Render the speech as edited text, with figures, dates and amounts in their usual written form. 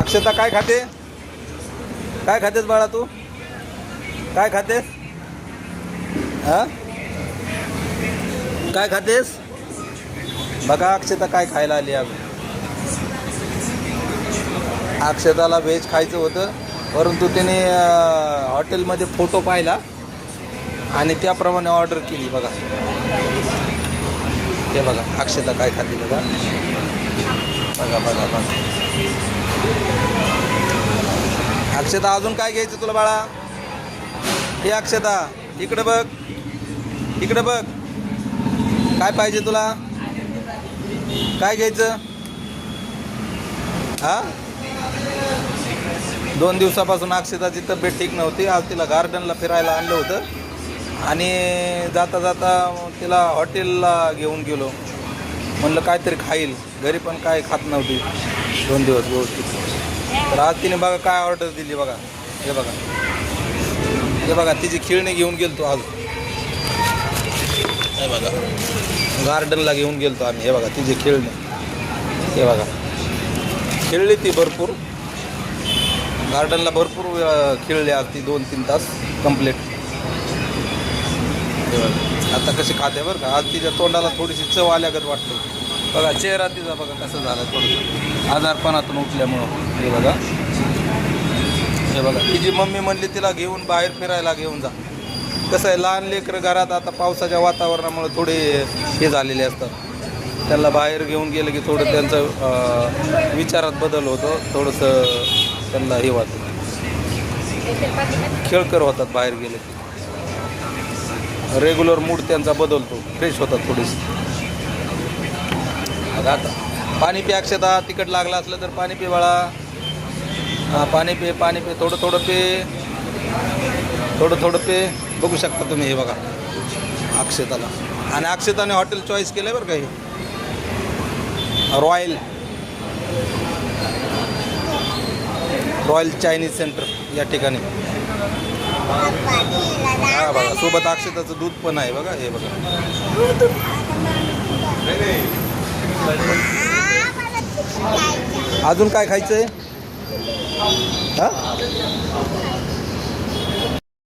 अक्षता काय खाते? काय खातेस बाळा तू? काय खातेस? हा काय खातेस? बघा अक्षता काय खायला आली आज. अक्षताला व्हेज खायचं होतं, परंतु त्याने हॉटेलमध्ये फोटो पाहिला आणि त्याप्रमाणे ऑर्डर केली. बघा ते बघा अक्षता काय खाते बघा. बघा बघा बघा. अक्षता अजून काय घ्यायचं तुला बाळा? हे अक्षता इकडे बघ, इकडे बघ. काय पाहिजे तुला? काय घ्यायचं? हा 2 दिवसापासून अक्षताची तब्येत ठीक नव्हती. आज तिला गार्डनला फिरायला आणलं होतं आणि जाता जाता तिला हॉटेलला घेऊन गेलो. म्हणलं काहीतरी खाईल, घरी पण काय खात नव्हती 2 दिवस व्यवस्थित. तर आज तिने बघा काय ऑर्डर दिली बघा. हे बघा, हे बघा तिची खेळणी घेऊन गेलतो आज. हे बघा गार्डनला घेऊन गेलतो आम्ही. हे बघा तिची खेळणी. हे बघा खेळली ती भरपूर, गार्डनला भरपूर खेळली आज ती 2-3 तास कंप्लीट. आता कशी खाते बरं का. आज तिच्या तोंडाला थोडीशी चव आल्यागत वाटते. बघा चेहरा तिचा बघा कसं झाला थोडंसं आजारपणातून उठल्यामुळं. हे बघा, हे बघा तिची मम्मी म्हणली तिला घेऊन बाहेर फिरायला घेऊन जा. कसं आहे लहान लेकरं घरात आता पावसाच्या वातावरणामुळे थोडे हे झालेले असतात. त्यांना बाहेर घेऊन गेलं की थोडं त्यांचं विचारात बदल होतो, थोडंसं त्यांना हे वाटतं, खेळकर होतात बाहेर गेले की. रेग्युलर मूड त्यांचा बदलतो, फ्रेश होतात थोडीशी. आता पाणी पे अक्षता. तिखट लागलं असलं तर पाणी पे बाळा. हां पाणी पे, पाणी पे. थोडं थोडं पे, थोडं थोडं पे. बघू शकता तुम्ही. हे बघा अक्षताला. आणि अक्षताने हॉटेल चॉईस केलं आहे बरं का. हे रॉयल चायनीज सेंटर या ठिकाणी. हा बघा सोबत अक्षताचं दूध पण आहे बघा. हे बघा अजून काय खायचं आहे? हां